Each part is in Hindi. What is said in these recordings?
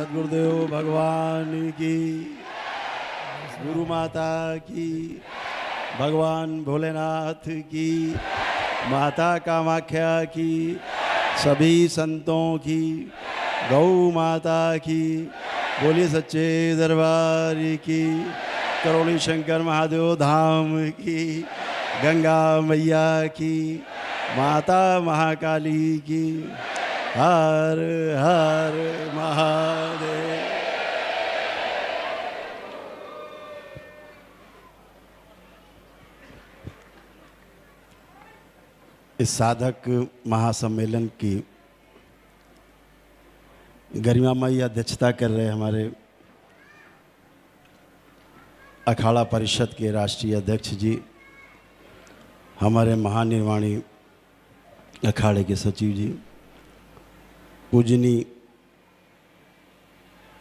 सद्गुरुदेव भगवान की, गुरु माता की, भगवान भोलेनाथ की, माता कामाख्या की, सभी संतों की, गौ माता की, बोलिए सच्चे दरबार की, करोली शंकर महादेव धाम की, गंगा मैया की, माता महाकाली की, हर हर महादेव। इस साधक महासम्मेलन की गरिमामयी अध्यक्षता कर रहे हमारे अखाड़ा परिषद के राष्ट्रीय अध्यक्ष जी, हमारे महानिर्वाणी अखाड़े के सचिव जी, पूजनीय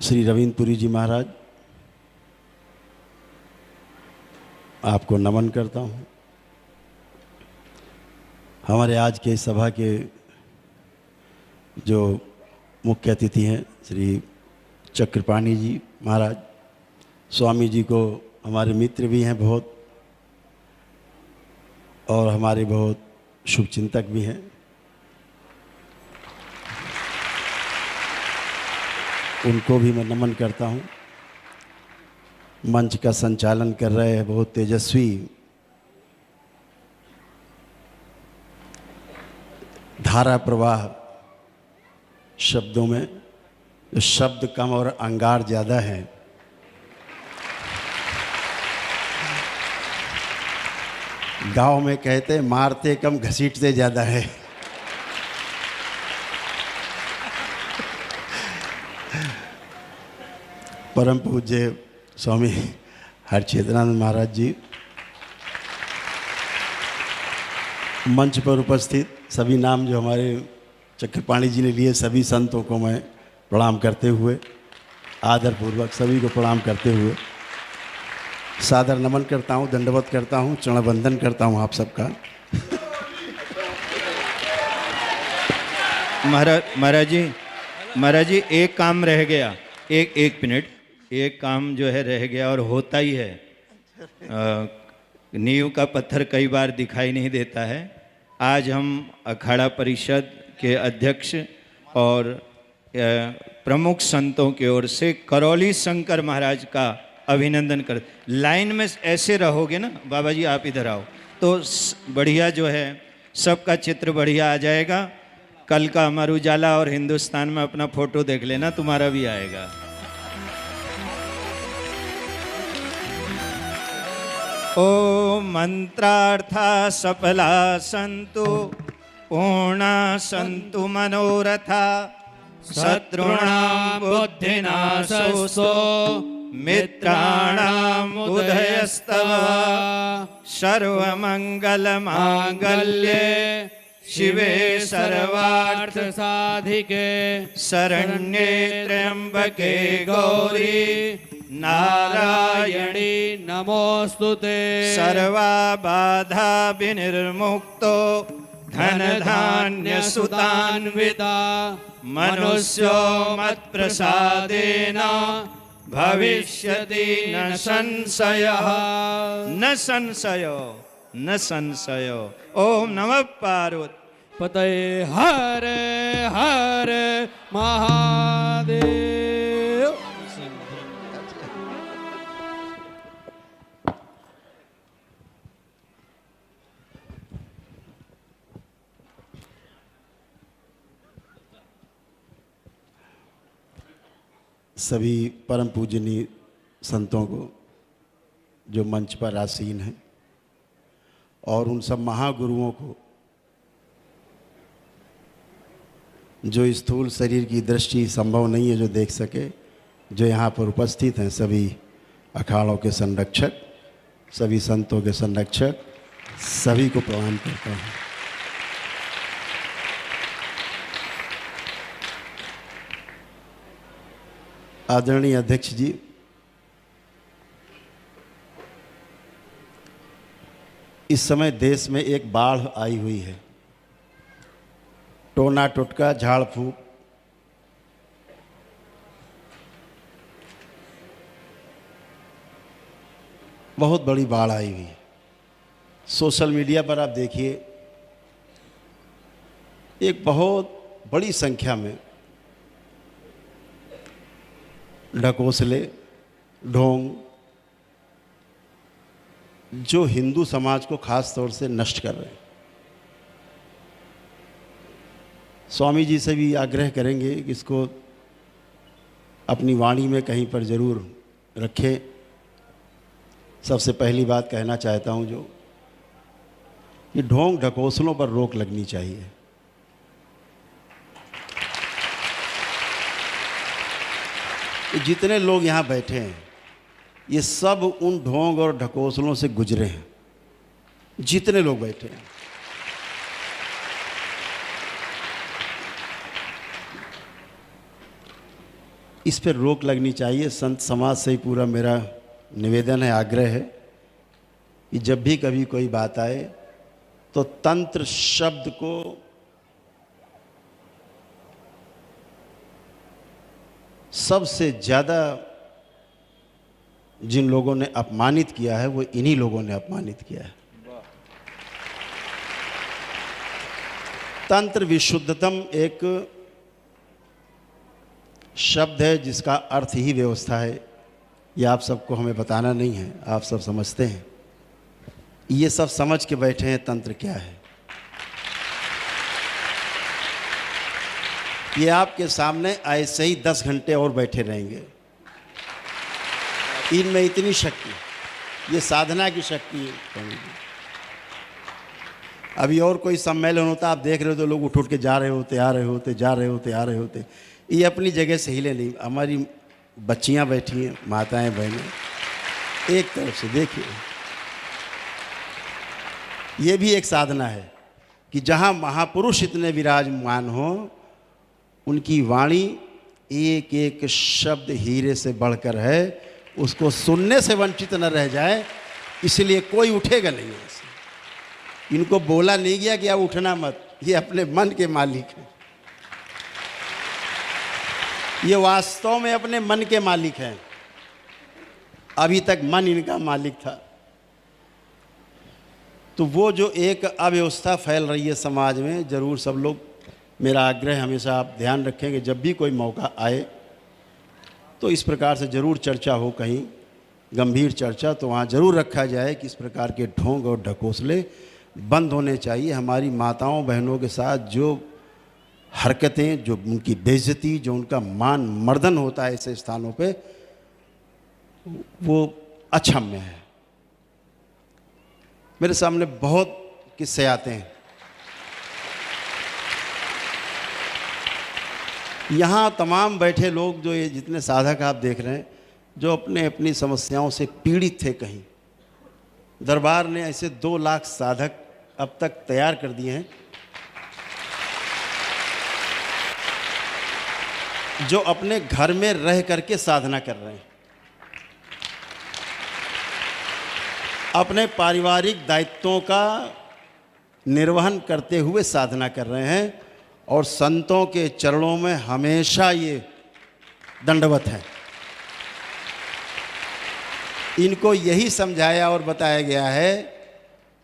श्री रविंद्रपुरी जी महाराज, आपको नमन करता हूँ। हमारे आज के सभा के जो मुख्य अतिथि हैं श्री चक्रपाणी जी महाराज, स्वामी जी को हमारे मित्र भी हैं बहुत, और हमारे बहुत शुभचिंतक भी हैं। उनको भी मैं नमन करता हूँ। मंच का संचालन कर रहे हैं बहुत तेजस्वी धारा प्रवाह शब्दों में, जो शब्द कम और अंगार ज़्यादा है, गांव में कहते मारते कम घसीटते ज़्यादा है। परम पूज्य स्वामी हरचेतनानंद महाराज जी, मंच पर उपस्थित सभी नाम जो हमारे चक्रपाणी जी ने लिए, सभी संतों को मैं प्रणाम करते हुए, आदरपूर्वक सभी को प्रणाम करते हुए सादर नमन करता हूँ, दंडवत करता हूँ, चरणवंदन करता हूँ आप सबका। महाराज जी एक काम रह गया, एक मिनट, एक काम जो है रह गया और होता ही है। नींव का पत्थर कई बार दिखाई नहीं देता है। आज हम अखाड़ा परिषद के अध्यक्ष और प्रमुख संतों की ओर से करौली शंकर महाराज का अभिनंदन कर, लाइन में ऐसे रहोगे ना बाबा जी, आप इधर आओ तो बढ़िया जो है सबका चित्र बढ़िया आ जाएगा। कल का अमर उजाला और हिंदुस्तान में अपना फोटो देख लेना, तुम्हारा भी आएगा। ओ मंत्रार्था सफला संतु, पूर्णा संतु मनोरथा, शत्रुणां बुद्धिनाशोऽस्तु, मित्राणाम् उदयस्तव। सर्वमंगलमांगल्ये शिवे सर्वार्थसाधिके, शरण्ये त्र्यंबके गौरी नारायणी नमोस्तुते। सर्वबाधा विनिर्मुक्तो धन धान्य सुतान्विता, मनुष्यो मत्प्रसादेन भविष्यति न संशयः, न संशयो न संशयो। ओम नमः पार्वती पतये हर हर महादेव। सभी परम पूजनीय संतों को जो मंच पर आसीन हैं, और उन सब महागुरुओं को जो स्थूल शरीर की दृष्टि संभव नहीं है जो देख सके, जो यहाँ पर उपस्थित हैं, सभी अखाड़ों के संरक्षक, सभी संतों के संरक्षक, सभी को प्रणाम करता हूँ। आदरणीय अध्यक्ष जी, इस समय देश में एक बाढ़ आई हुई है। टोना टोटका, झाड़ फूक, बहुत बड़ी बाढ़ आई हुई है। सोशल मीडिया पर आप देखिए, एक बहुत बड़ी संख्या में ढकोसले, ढोंग जो हिंदू समाज को खास तौर से नष्ट कर रहे हैं। स्वामी जी से भी आग्रह करेंगे कि इसको अपनी वाणी में कहीं पर जरूर रखें। सबसे पहली बात कहना चाहता हूं जो कि ढोंग ढकोसलों पर रोक लगनी चाहिए। जितने लोग यहाँ बैठे हैं ये सब उन ढोंग और ढकोसलों से गुजरे हैं। जितने लोग बैठे हैं, इस पर रोक लगनी चाहिए। संत समाज से ही पूरा मेरा निवेदन है, आग्रह है कि जब भी कभी कोई बात आए तो तंत्र शब्द को सबसे ज़्यादा जिन लोगों ने अपमानित किया है वो इन्हीं लोगों ने अपमानित किया है। तंत्र विशुद्धतम एक शब्द है जिसका अर्थ ही व्यवस्था है। ये आप सबको हमें बताना नहीं है, आप सब समझते हैं। ये सब समझ के बैठे हैं तंत्र क्या है। ये आपके सामने ऐसे ही 10 घंटे और बैठे रहेंगे। इनमें इतनी शक्ति, ये साधना की शक्ति है। अभी और कोई सम्मेलन होता, आप देख रहे हो तो लोग उठ के जा रहे होते, आ रहे होते, जा रहे होते, आ रहे होते। ये अपनी जगह से हिले नहीं। हमारी बच्चियां बैठी हैं, माताएं, बहनें, एक तरफ से देखिए, ये भी एक साधना है कि जहाँ महापुरुष इतने विराजमान हो, उनकी वाणी एक एक शब्द हीरे से बढ़कर है, उसको सुनने से वंचित न रह जाए, इसलिए कोई उठेगा नहीं ऐसे। इनको बोला नहीं गया कि आप उठना मत, ये अपने मन के मालिक हैं। ये वास्तव में अपने मन के मालिक हैं। अभी तक मन इनका मालिक था। तो वो जो एक अव्यवस्था फैल रही है समाज में, ज़रूर सब लोग, मेरा आग्रह हमेशा आप ध्यान रखेंगे, जब भी कोई मौका आए तो इस प्रकार से ज़रूर चर्चा हो, कहीं गंभीर चर्चा, तो वहाँ ज़रूर रखा जाए कि इस प्रकार के ढोंग और ढकोसले बंद होने चाहिए। हमारी माताओं बहनों के साथ जो हरकतें, जो उनकी बेइज्जती, जो उनका मान मर्दन होता है ऐसे स्थानों पे, वो अक्षम्य है। मेरे सामने बहुत किस्से आते हैं। यहाँ तमाम बैठे लोग, जो ये जितने साधक आप देख रहे हैं, जो अपने अपनी समस्याओं से पीड़ित थे, कहीं दरबार ने ऐसे 2 लाख साधक अब तक तैयार कर दिए हैं जो अपने घर में रह करके साधना कर रहे हैं, अपने पारिवारिक दायित्वों का निर्वहन करते हुए साधना कर रहे हैं, और संतों के चरणों में हमेशा ये दंडवत है। इनको यही समझाया और बताया गया है।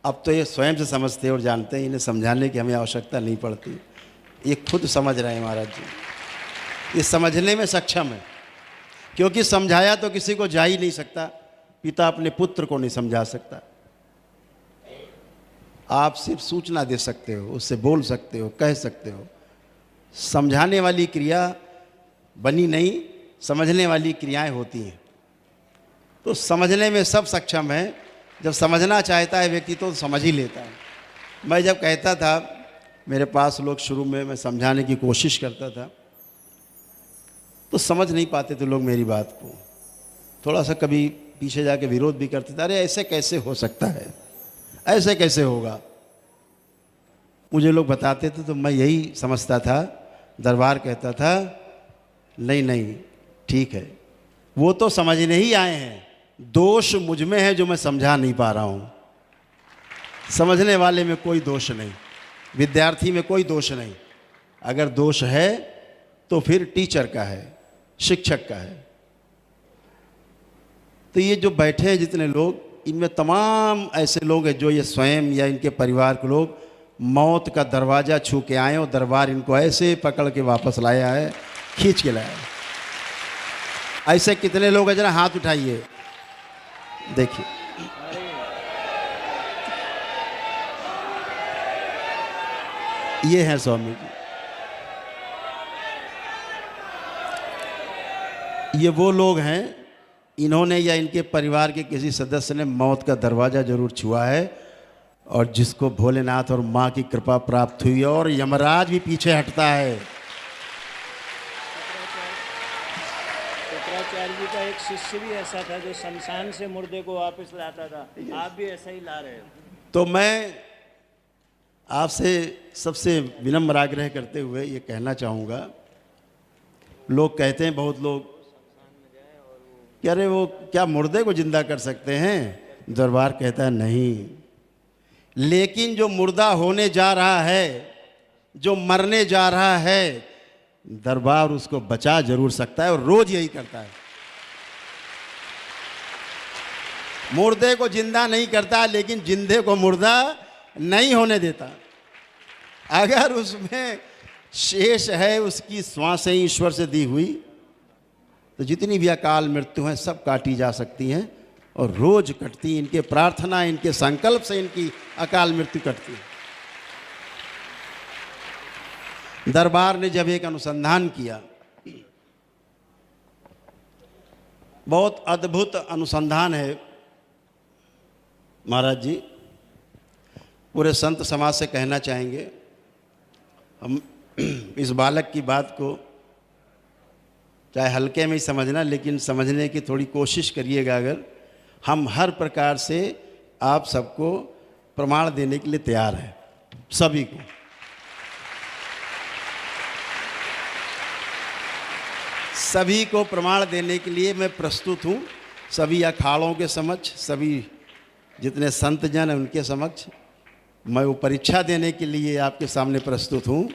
अब तो ये स्वयं से समझते और जानते हैं, इन्हें समझाने की हमें आवश्यकता नहीं पड़ती। ये खुद समझ रहे हैं महाराज जी, ये समझने में सक्षम है, क्योंकि समझाया तो किसी को जा ही नहीं सकता। पिता अपने पुत्र को नहीं समझा सकता। आप सिर्फ सूचना दे सकते हो, उससे बोल सकते हो, कह सकते हो। समझाने वाली क्रिया बनी नहीं, समझने वाली क्रियाएं होती हैं। तो समझने में सब सक्षम है। जब समझना चाहता है व्यक्ति तो समझ ही लेता है। मैं जब कहता था, मेरे पास लोग शुरू में मैं समझाने की कोशिश करता था तो समझ नहीं पाते थे लोग मेरी बात को, थोड़ा सा कभी पीछे जाके विरोध भी करते थे। अरे ऐसे कैसे हो सकता है, ऐसे कैसे होगा। मुझे लोग बताते थे तो मैं यही समझता था। दरबार कहता था नहीं नहीं ठीक है, वो तो समझने ही आए हैं, दोष मुझ में है जो मैं समझा नहीं पा रहा हूँ। समझने वाले में कोई दोष नहीं, विद्यार्थी में कोई दोष नहीं। अगर दोष है तो फिर टीचर का है, शिक्षक का है। तो ये जो बैठे हैं जितने लोग, इनमें तमाम ऐसे लोग हैं जो ये स्वयं या इनके परिवार के लोग मौत का दरवाज़ा छू के आए और दरबार इनको ऐसे पकड़ के वापस लाया है, खींच के लाया है। ऐसे कितने लोग हैं, जरा हाथ उठाइए, देखिए। ये हैं स्वामी जी, ये वो लोग हैं, इन्होंने या इनके परिवार के किसी सदस्य ने मौत का दरवाज़ा जरूर छुआ है और जिसको भोलेनाथ और माँ की कृपा प्राप्त हुई है और यमराज भी पीछे हटता है। शुक्राचार्य जी का एक शिष्य भी ऐसा था जो शमशान से मुर्दे को वापस लाता था, आप भी ऐसा ही ला रहे हो। तो मैं आपसे सबसे विनम्र आग्रह करते हुए ये कहना चाहूँगा, लोग कहते हैं, बहुत लोग कि अरे वो क्या मुर्दे को जिंदा कर सकते हैं? दरबार कहता है नहीं, लेकिन जो मुर्दा होने जा रहा है, जो मरने जा रहा है, दरबार उसको बचा जरूर सकता है और रोज यही करता है। मुर्दे को जिंदा नहीं करता, लेकिन जिंदे को मुर्दा नहीं होने देता। अगर उसमें शेष है उसकी श्वासें ईश्वर से दी हुई, तो जितनी भी अकाल मृत्यु हैं सब काटी जा सकती हैं और रोज कटती। इनके प्रार्थना, इनके संकल्प से इनकी अकाल मृत्यु कटती है। दरबार ने जब एक अनुसंधान किया, बहुत अद्भुत अनुसंधान है महाराज जी, पूरे संत समाज से कहना चाहेंगे, हम इस बालक की बात को चाहे हल्के में ही समझना, लेकिन समझने की थोड़ी कोशिश करिएगा। अगर हम हर प्रकार से आप सबको प्रमाण देने के लिए तैयार हैं, सभी को। सभी को प्रमाण देने के लिए मैं प्रस्तुत हूँ, सभी अखाड़ों के समक्ष, सभी जितने संत जन हैं उनके समक्ष मैं वो परीक्षा देने के लिए आपके सामने प्रस्तुत हूँ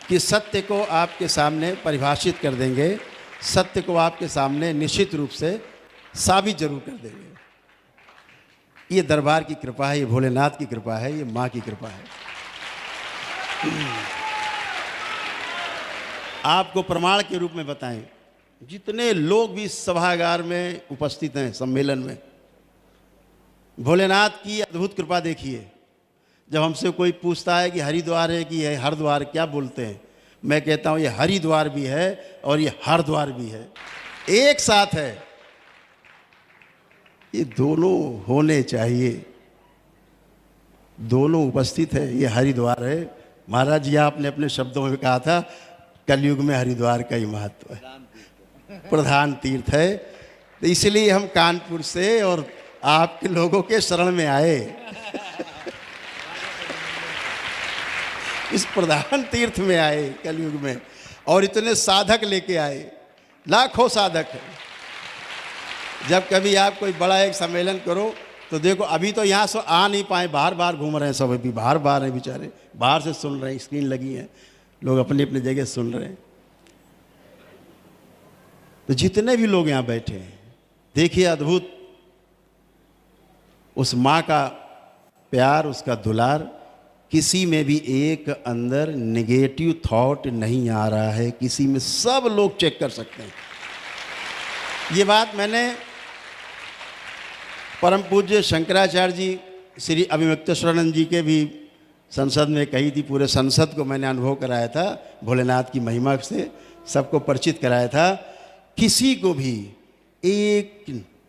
कि सत्य को आपके सामने परिभाषित कर देंगे, सत्य को आपके सामने निश्चित रूप से साबित जरूर कर देंगे। ये दरबार की कृपा है, ये भोलेनाथ की कृपा है, ये माँ की कृपा है। आपको प्रमाण के रूप में बताएं, जितने लोग भी सभागार में उपस्थित हैं, सम्मेलन में, भोलेनाथ की अद्भुत कृपा देखिए। जब हमसे कोई पूछता है कि हरिद्वार है कि हरद्वार, क्या बोलते हैं, मैं कहता हूँ ये हरिद्वार भी है और ये हरद्वार भी है, एक साथ है। ये दोनों होने चाहिए, दोनों उपस्थित है। ये हरिद्वार है। महाराज जी आपने अपने शब्दों में कहा था, कलयुग में हरिद्वार का ही महत्व है, प्रधान तीर्थ है। तो इसलिए हम कानपुर से और आपके लोगों के शरण में आए, इस प्रधान तीर्थ में आए कलयुग में, और इतने साधक लेके आए, लाखों साधक हैं। जब कभी आप कोई बड़ा एक सम्मेलन करो तो देखो, अभी तो यहाँ से आ नहीं पाए, बाहर बाहर घूम रहे हैं सब, अभी बाहर बाहर हैं बेचारे, बाहर से सुन रहे हैं, स्क्रीन लगी है, लोग अपनी अपनी जगह सुन रहे हैं। तो जितने भी लोग यहाँ बैठे हैं, देखिए अद्भुत उस माँ का प्यार, उसका दुलार। किसी में भी एक अंदर नेगेटिव थॉट नहीं आ रहा है, किसी में, सब लोग चेक कर सकते हैं। ये बात मैंने परम पूज्य शंकराचार्य जी श्री अभिमुक्तेश्वरानंद जी के भी संसद में कही थी। पूरे संसद को मैंने अनुभव कराया था, भोलेनाथ की महिमा से सबको परिचित कराया था। किसी को भी एक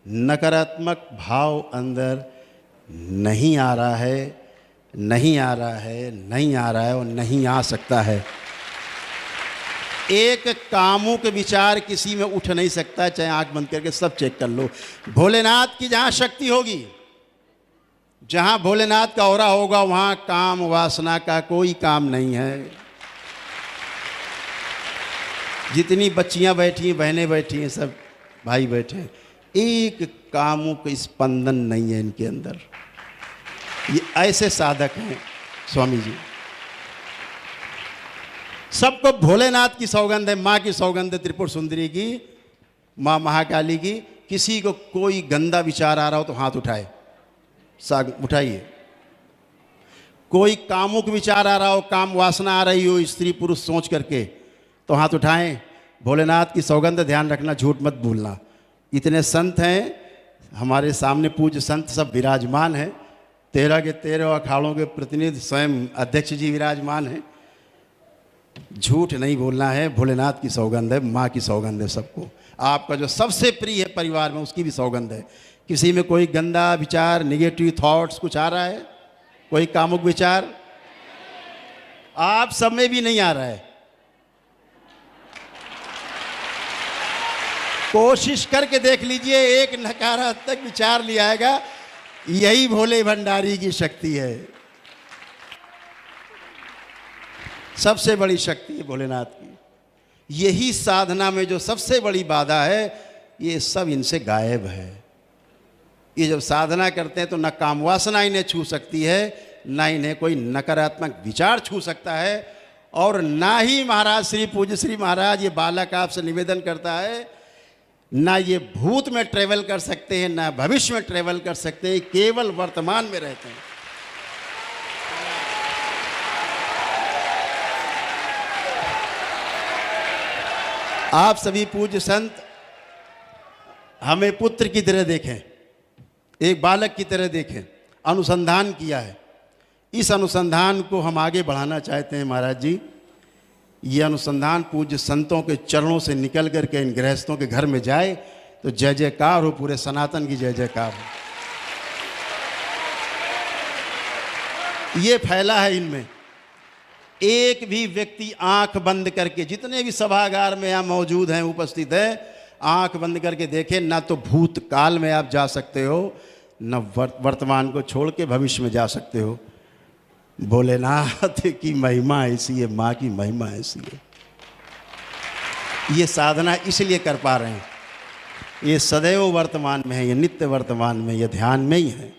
नकारात्मक भाव अंदर नहीं आ रहा है, नहीं आ रहा है, नहीं आ रहा है और नहीं आ सकता है। एक कामुक विचार किसी में उठ नहीं सकता, चाहे आंख बंद करके सब चेक कर लो। भोलेनाथ की जहां शक्ति होगी, जहां भोलेनाथ का औरा होगा, वहां काम वासना का कोई काम नहीं है। जितनी बच्चियां बैठी हैं, बहनें बैठी हैं, सब भाई बैठे हैं, एक कामुक स्पंदन नहीं है इनके अंदर। ये ऐसे साधक हैं स्वामी जी। सबको भोलेनाथ की सौगंध है, माँ की सौगंध है, त्रिपुर सुंदरी की, माँ महाकाली की। किसी को कोई गंदा विचार आ रहा हो तो हाथ उठाए, साग उठाइए। कोई कामुक विचार आ रहा हो, काम वासना आ रही हो स्त्री पुरुष सोच करके, तो हाथ उठाएं। भोलेनाथ की सौगंध ध्यान रखना, झूठ मत भूलना। इतने संत हैं हमारे सामने, पूज्य संत सब विराजमान हैं। 13 के 13 अखाड़ों के प्रतिनिधि स्वयं अध्यक्ष जी विराजमान हैं। झूठ नहीं बोलना है, भोलेनाथ की सौगंध है, माँ की सौगंध है सबको। आपका जो सबसे प्रिय है परिवार में, उसकी भी सौगंध है। किसी में कोई गंदा विचार, निगेटिव थॉट्स कुछ आ रहा है, कोई कामुक विचार आप सब में भी नहीं आ रहा है। कोशिश करके देख लीजिए, एक नकारात्मक विचार ले आएगा, यही भोले भंडारी की शक्ति है। सबसे बड़ी शक्ति है भोलेनाथ की। यही साधना में जो सबसे बड़ी बाधा है, ये सब इनसे गायब है। ये जब साधना करते हैं तो न कामवासना इन्हें छू सकती है, ना इन्हें कोई नकारात्मक विचार छू सकता है, और ना ही महाराज श्री पूज्य श्री महाराज, ये बालक आपसे निवेदन करता है, ना ये भूत में ट्रेवल कर सकते हैं, ना भविष्य में ट्रेवल कर सकते हैं, केवल वर्तमान में रहते हैं। आप सभी पूज्य संत हमें पुत्र की तरह देखें, एक बालक की तरह देखें। अनुसंधान किया है, इस अनुसंधान को हम आगे बढ़ाना चाहते हैं महाराज जी। ये अनुसंधान पूज्य संतों के चरणों से निकल करके इन गृहस्थों के घर में जाए तो जय जयकार हो, पूरे सनातन की जय जयकार हो। ये फैला है इनमें। एक भी व्यक्ति आंख बंद करके, जितने भी सभागार में यहाँ मौजूद हैं, उपस्थित हैं, आंख बंद करके देखें। ना तो भूतकाल में आप जा सकते हो, न वर्तमान को छोड़ के भविष्य में जा सकते हो। भोलेनाथ की महिमा ऐसी है, माँ की महिमा ऐसी है। ये साधना इसलिए कर पा रहे हैं, ये सदैव वर्तमान में है, ये नित्य वर्तमान में, ये ध्यान में ही है।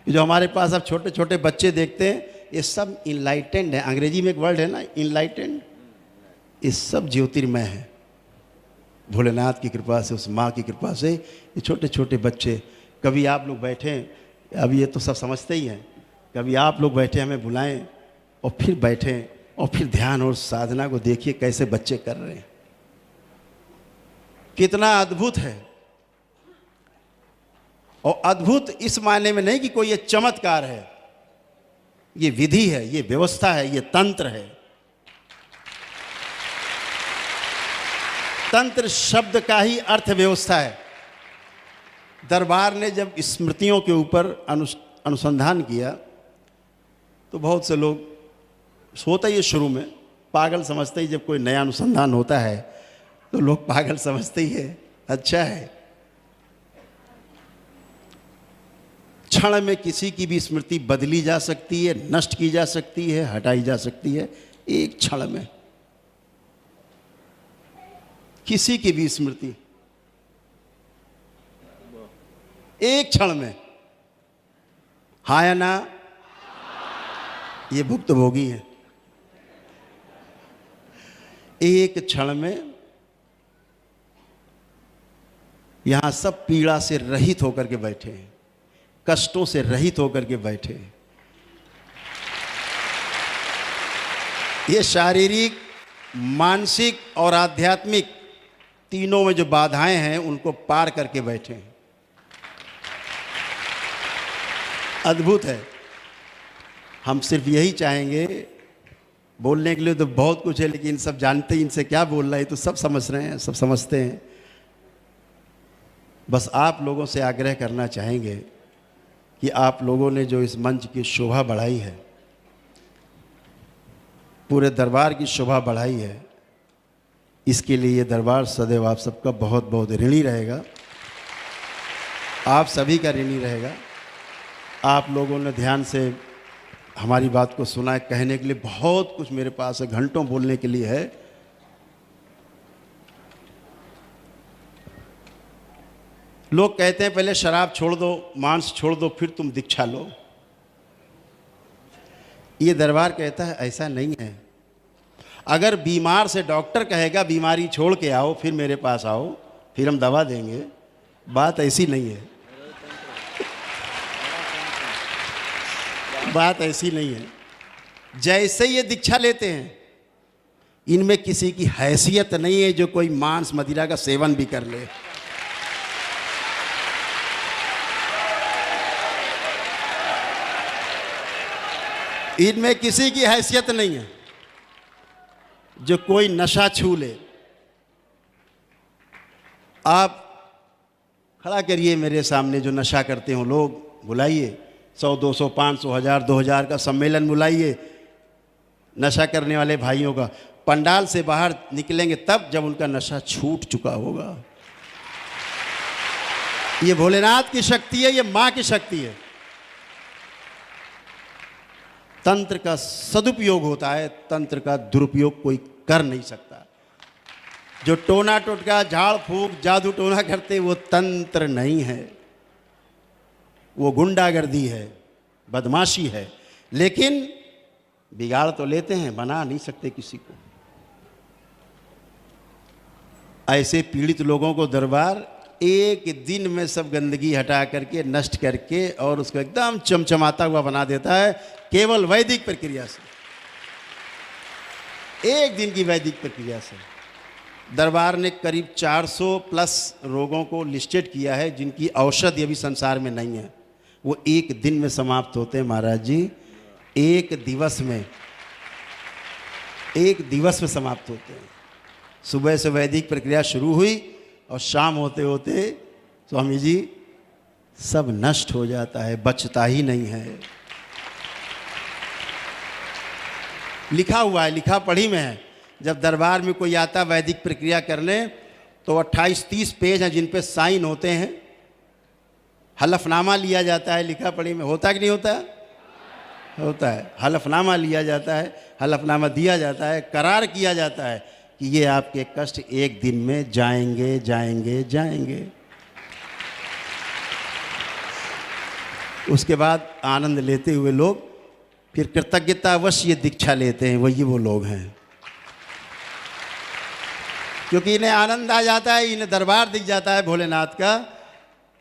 जो हमारे पास अब छोटे छोटे बच्चे देखते हैं, ये सब इनलाइटेंड है। अंग्रेजी में एक वर्ड है ना, इनलाइटेंड। ये सब ज्योतिर्मय है। भोलेनाथ की कृपा से, उस माँ की कृपा से ये छोटे छोटे बच्चे। कभी आप लोग बैठे, अभी ये तो सब समझते ही हैं, कभी आप लोग बैठे हमें बुलाएं और फिर बैठें और फिर ध्यान और साधना को देखिए कैसे बच्चे कर रहे हैं। कितना अद्भुत है। और अद्भुत इस मायने में नहीं कि कोई ये चमत्कार है, ये विधि है, ये व्यवस्था है, ये तंत्र है। तंत्र शब्द का ही अर्थ व्यवस्था है। दरबार ने जब स्मृतियों के ऊपर अनुसंधान किया तो बहुत से लोग, होता ही है शुरू में, पागल समझते ही, जब कोई नया अनुसंधान होता है तो लोग पागल समझते ही है, अच्छा है। क्षण में किसी की भी स्मृति बदली जा सकती है, नष्ट की जा सकती है, हटाई जा सकती है, एक क्षण में किसी की भी स्मृति, एक क्षण में। हाँ या ना? ये भुक्तभोगी है। एक क्षण में यहां सब पीड़ा से रहित होकर के बैठे हैं, कष्टों से रहित होकर के बैठे हैं। ये शारीरिक, मानसिक और आध्यात्मिक तीनों में जो बाधाएं हैं उनको पार करके बैठे हैं। अद्भुत है। हम सिर्फ यही चाहेंगे, बोलने के लिए तो बहुत कुछ है, लेकिन सब जानते ही इनसे क्या बोल रहा है, तो सब समझ रहे हैं, सब समझते हैं। बस आप लोगों से आग्रह करना चाहेंगे कि आप लोगों ने जो इस मंच की शोभा बढ़ाई है, पूरे दरबार की शोभा बढ़ाई है, इसके लिए ये दरबार सदैव आप सबका बहुत बहुत ऋणी रहेगा, आप सभी का ऋणी रहेगा। आप लोगों ने ध्यान से हमारी बात को सुना है। कहने के लिए बहुत कुछ मेरे पास है, घंटों बोलने के लिए है। लोग कहते हैं पहले शराब छोड़ दो, मांस छोड़ दो, फिर तुम दीक्षा लो। ये दरबार कहता है ऐसा नहीं है। अगर बीमार से डॉक्टर कहेगा बीमारी छोड़ के आओ, फिर मेरे पास आओ, फिर हम दवा देंगे, बात ऐसी नहीं है। बात ऐसी नहीं है। जैसे ये दीक्षा लेते हैं, इनमें किसी की हैसियत नहीं है जो कोई मांस मदिरा का सेवन भी कर ले। इनमें किसी की हैसियत नहीं है जो कोई नशा छू ले। आप खड़ा करिए मेरे सामने जो नशा करते हो लोग, बुलाइए 100, 200, 500, 1000, 2000 का सम्मेलन बुलाइए नशा करने वाले भाइयों का। पंडाल से बाहर निकलेंगे तब जब उनका नशा छूट चुका होगा। ये भोलेनाथ की शक्ति है, ये माँ की शक्ति है। तंत्र का सदुपयोग होता है, तंत्र का दुरुपयोग कोई कर नहीं सकता। जो टोना टोटका झाड़ फूक जादू टोना करते वो तंत्र नहीं है, वो गुंडागर्दी है, बदमाशी है। लेकिन बिगाड़ तो लेते हैं, बना नहीं सकते किसी को। ऐसे पीड़ित लोगों को दरबार एक दिन में सब गंदगी हटा करके नष्ट करके और उसको एकदम चमचमाता हुआ बना देता है, केवल वैदिक प्रक्रिया से। एक दिन की वैदिक प्रक्रिया से दरबार ने करीब 400 प्लस रोगों को लिस्टेड किया है जिनकी औषधि अभी संसार में नहीं है। वो एक दिन में समाप्त होते हैं महाराज जी, एक दिवस में समाप्त होते हैं। सुबह से वैदिक प्रक्रिया शुरू हुई और शाम होते होते स्वामी जी सब नष्ट हो जाता है, बचता ही नहीं है। लिखा हुआ है, लिखा पढ़ी में है। जब दरबार में कोई आता वैदिक प्रक्रिया करने तो 28-30 पेज हैं जिन पे साइन होते हैं, हलफनामा लिया जाता है। लिखा पढ़ी में होता कि नहीं होता? होता है। हलफनामा लिया जाता है, हलफनामा दिया जाता है, करार किया जाता है कि ये आपके कष्ट एक दिन में जाएंगे जाएंगे जाएंगे। उसके बाद आनंद लेते हुए लोग फिर कृतज्ञतावश ये दीक्षा लेते हैं, वही वो लोग हैं। क्योंकि इन्हें आनंद आ जाता है, इन्हें दरबार दिख जाता है भोलेनाथ का,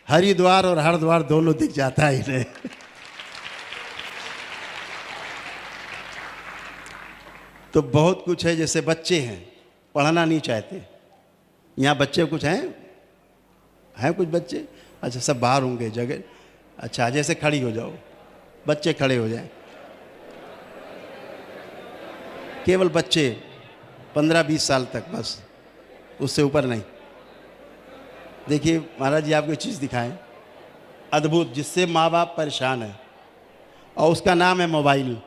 हरिद्वार और हरद्वार दोनों दिख जाता है इन्हें। तो बहुत कुछ है। जैसे बच्चे हैं, पढ़ना नहीं चाहते। यहाँ बच्चे कुछ हैं कुछ बच्चे? अच्छा, सब बाहर होंगे जगह। अच्छा, जैसे खड़ी हो जाओ, बच्चे खड़े हो जाएं। केवल बच्चे 15-20 साल तक, बस, उससे ऊपर नहीं। देखिए महाराज जी आपको एक चीज़ दिखाएं अद्भुत, जिससे माँ बाप परेशान हैं, और उसका नाम है मोबाइल।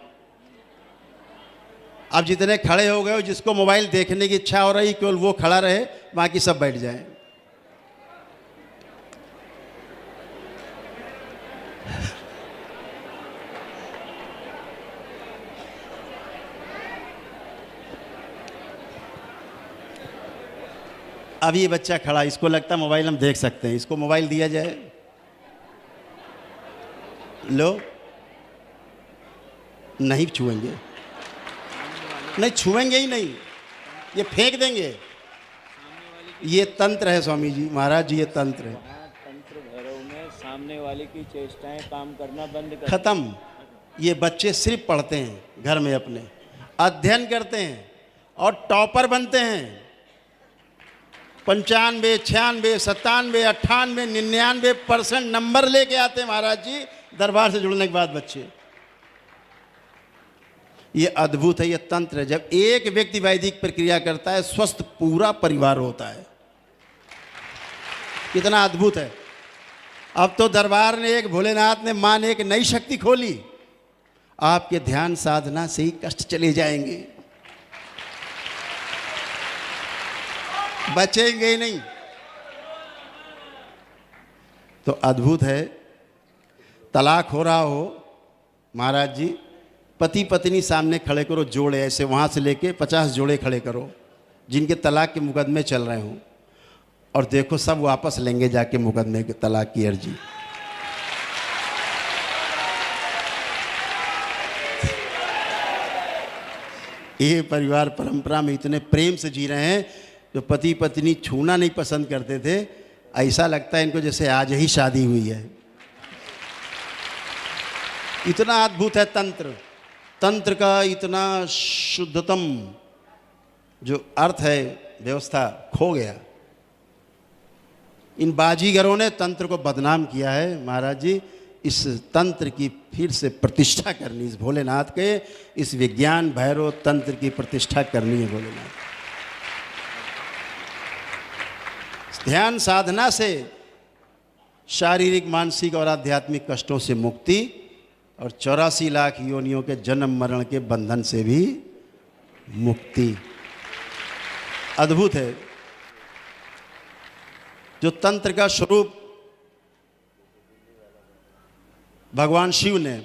अब जितने खड़े हो गए हो, जिसको मोबाइल देखने की इच्छा हो रही, केवल वो खड़ा रहे, बाकी सब बैठ जाएं। अब ये बच्चा खड़ा, इसको लगता है मोबाइल हम देख सकते हैं, इसको मोबाइल दिया जाए, लो, नहीं छुएंगे, नहीं छुएंगे ही नहीं, ये फेंक देंगे। ये तंत्र है स्वामी जी, महाराज जी, ये तंत्र है। तंत्र भैरव में सामने वाले की चेष्टाएं काम करना बंद कर खत्म। ये बच्चे सिर्फ पढ़ते हैं घर में, अपने अध्ययन करते हैं और टॉपर बनते हैं। 95, 96, 97, 98, 99% नंबर लेके आते हैं महाराज जी दरबार से जुड़ने के बाद बच्चे। ये अद्भुत है, ये तंत्र है। जब एक व्यक्ति वैदिक प्रक्रिया करता है, स्वस्थ पूरा परिवार होता है। कितना अद्भुत है। अब तो दरबार ने, एक भोलेनाथ ने, मां ने एक नई शक्ति खोली। आपके ध्यान साधना से ही कष्ट चले जाएंगे, बचेंगे ही नहीं। तो अद्भुत है। तलाक हो रहा हो महाराज जी, पति पत्नी सामने खड़े करो, जोड़े ऐसे, वहाँ से लेके 50 जोड़े खड़े करो जिनके तलाक के मुकदमे चल रहे हों, और देखो सब वापस लेंगे जाके मुकदमे के तलाक की अर्जी। ये परिवार परंपरा में इतने प्रेम से जी रहे हैं, जो पति पत्नी छूना नहीं पसंद करते थे, ऐसा लगता है इनको जैसे आज ही शादी हुई है। इतना अद्भुत है तंत्र, तंत्र का इतना शुद्धतम जो अर्थ है, व्यवस्था खो गया। इन बाजीगरों ने तंत्र को बदनाम किया है। महाराज जी, इस तंत्र की फिर से प्रतिष्ठा करनी, इस भोलेनाथ के इस विज्ञान भैरव तंत्र की प्रतिष्ठा करनी है भोलेनाथ। ध्यान साधना से शारीरिक, मानसिक और आध्यात्मिक कष्टों से मुक्ति और 84 लाख योनियों के जन्म मरण के बंधन से भी मुक्ति। अद्भुत है। जो तंत्र का स्वरूप भगवान शिव ने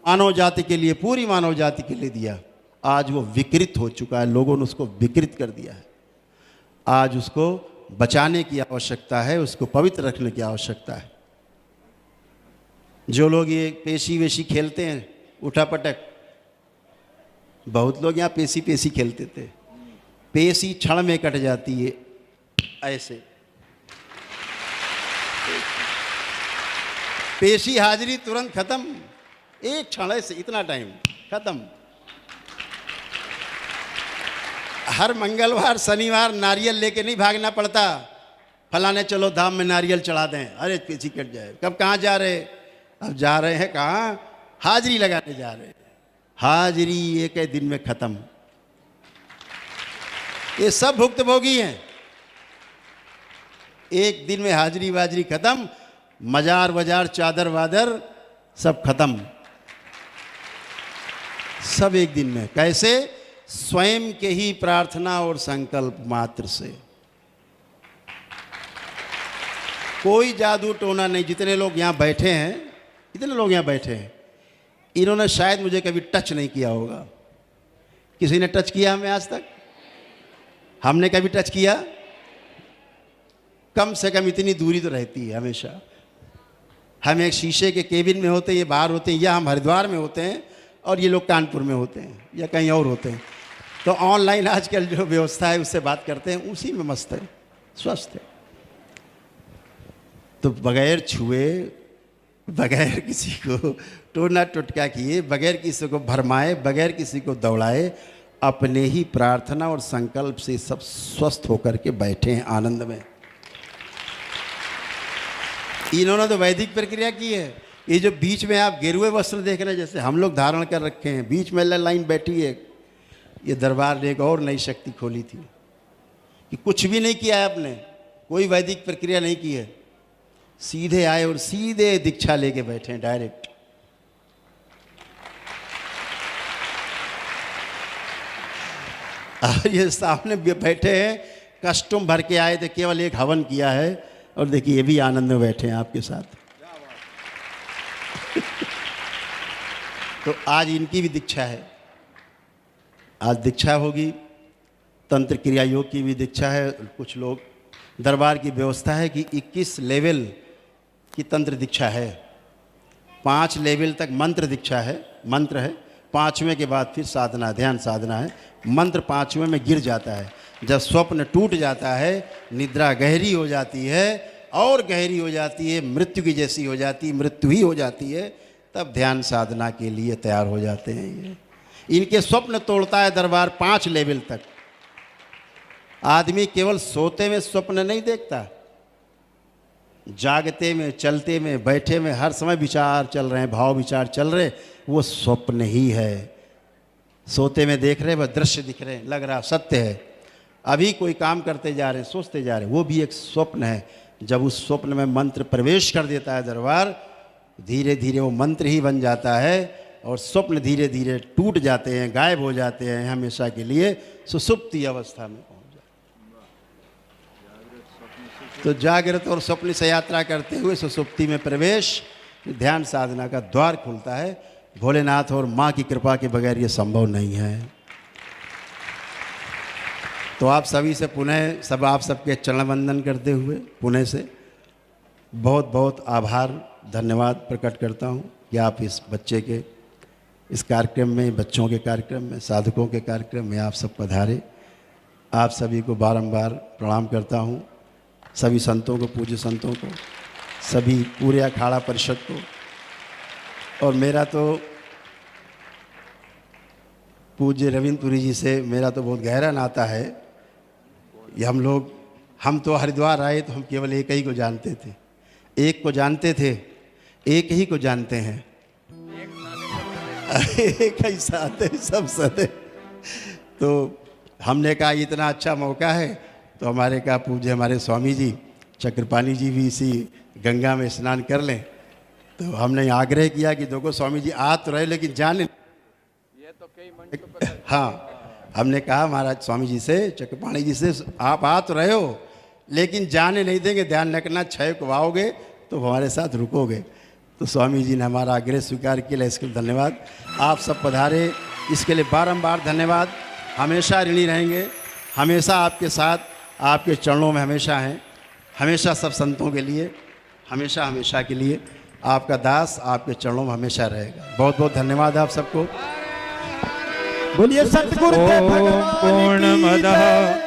मानव जाति के लिए, पूरी मानव जाति के लिए दिया, आज वो विकृत हो चुका है। लोगों ने उसको विकृत कर दिया है। आज उसको बचाने की आवश्यकता है, उसको पवित्र रखने की आवश्यकता है। जो लोग ये पेशी वेशी खेलते हैं, उठा पटक, बहुत लोग यहाँ पेशी पेशी खेलते थे, पेशी क्षण में कट जाती है ऐसे। पेशी हाजिरी तुरंत खत्म, एक क्षण से इतना टाइम खत्म। हर मंगलवार शनिवार नारियल लेके नहीं भागना पड़ता, फलाने चलो धाम में नारियल चढ़ा दें, अरे पेशी कट जाए। कब कहाँ जा रहे? अब जा रहे हैं कहाँ? हाजिरी लगाने जा रहे हैं। हाजिरी एक दिन में खत्म। ये सब भुक्तभोगी हैं। एक दिन में हाजिरी वाजिरी खत्म, मजार वजार चादर वादर सब खत्म, सब एक दिन में। कैसे? स्वयं के ही प्रार्थना और संकल्प मात्र से। कोई जादू टोना नहीं। जितने लोग यहाँ बैठे हैं, इतने लोग यहाँ बैठे हैं, इन्होंने शायद मुझे कभी टच नहीं किया होगा। किसी ने टच किया हमें आज तक? हमने कभी टच किया? कम से कम इतनी दूरी तो रहती है हमेशा। हम एक शीशे के केबिन में होते हैं, ये बाहर होते हैं, या हम हरिद्वार में होते हैं और ये लोग कानपुर में होते हैं या कहीं और होते हैं। तो ऑनलाइन आजकल जो व्यवस्था है उससे बात करते हैं, उसी में मस्त है, स्वस्थ है। तो बगैर छुए, बगैर किसी को टोना टुटका किए, बगैर किसी को भरमाए, बगैर किसी को दौड़ाए, अपने ही प्रार्थना और संकल्प से सब स्वस्थ होकर के बैठे हैं आनंद में। इन्होंने तो वैदिक प्रक्रिया की है। ये जो बीच में आप गेरुए वस्त्र देख रहे हैं, जैसे हम लोग धारण कर रखे हैं, बीच में लाइन बैठी है, ये दरबार ने एक और नई शक्ति खोली थी कि कुछ भी नहीं किया है आपने, कोई वैदिक प्रक्रिया नहीं की है, सीधे आए और सीधे दीक्षा लेके बैठे हैं डायरेक्ट। और ये सामने बैठे हैं, कस्टम भर के आए थे, केवल एक हवन किया है और देखिए ये भी आनंद में बैठे हैं आपके साथ। तो आज इनकी भी दीक्षा है, आज दीक्षा होगी। तंत्र क्रिया योग की भी दीक्षा है। कुछ लोग, दरबार की व्यवस्था है कि 21 लेवल की तंत्र दीक्षा है, 5 लेवल तक मंत्र दीक्षा है, मंत्र है, 5वें के बाद फिर साधना, ध्यान साधना है। मंत्र 5वें में गिर जाता है। जब स्वप्न टूट जाता है, निद्रा गहरी हो जाती है और गहरी हो जाती है, मृत्यु की जैसी हो जाती है, मृत्यु ही हो जाती है, तब ध्यान साधना के लिए तैयार हो जाते हैं। ये इनके स्वप्न तोड़ता है दरबार 5 लेवल तक। आदमी केवल सोते में स्वप्न नहीं देखता, जागते में, चलते में, बैठे में हर समय विचार चल रहे हैं, भाव विचार चल रहे, वो स्वप्न ही है। सोते में देख रहे, वह दृश्य दिख रहे हैं, लग रहा सत्य है। अभी कोई काम करते जा रहे हैं, सोचते जा रहे हैं, वो भी एक स्वप्न है। जब उस स्वप्न में मंत्र प्रवेश कर देता है दरबार, धीरे धीरे वो मंत्र ही बन जाता है और स्वप्न धीरे धीरे टूट जाते हैं, गायब हो जाते हैं, हमेशा के लिए सुसुप्ति अवस्था में पहुंच जाते हैं। तो जागृत और स्वप्न से यात्रा करते हुए सुसुप्ति में प्रवेश, ध्यान साधना का द्वार खुलता है। भोलेनाथ और माँ की कृपा के बगैर ये संभव नहीं है। तो आप सभी से पुनः, सब आप सबके चरण वंदन करते हुए पुनः से बहुत बहुत आभार, धन्यवाद प्रकट करता हूँ कि आप इस बच्चे के इस कार्यक्रम में, बच्चों के कार्यक्रम में, साधकों के कार्यक्रम में आप सब पधारे। आप सभी को बारंबार प्रणाम करता हूँ, सभी संतों को, पूज्य संतों को, सभी पूरे अखाड़ा परिषद को। और मेरा तो पूज्य रविंद्र पुरी जी से मेरा तो बहुत गहरा नाता है। ये हम तो हरिद्वार आए तो हम केवल एक ही को जानते थे, एक को जानते थे, एक ही को जानते हैं, एक ही साथ है सब सदे। तो हमने कहा इतना अच्छा मौका है तो हमारे स्वामी जी चक्रपाणी जी भी इसी गंगा में स्नान कर लें। तो हमने आग्रह किया कि देखो स्वामी जी आ तो रहे लेकिन जाने, ये तो कई मंच। हाँ, हमने कहा महाराज स्वामी जी से, चक्रपाणी जी से, आप आ तो रहे हो लेकिन जाने नहीं देंगे, ध्यान रखना 6 को आओगे तो हमारे साथ रुकोगे। तो स्वामी जी ने हमारा आग्रह स्वीकार किया, इसके लिए धन्यवाद। आप सब पधारे, इसके लिए बारंबार धन्यवाद। हमेशा ऋणी रहेंगे, हमेशा आपके साथ, आपके चरणों में हमेशा हैं, हमेशा सब संतों के लिए, हमेशा हमेशा के लिए आपका दास आपके चरणों में हमेशा रहेगा। बहुत बहुत धन्यवाद आप सबको। बोलिए सतगुरु पूर्णमदः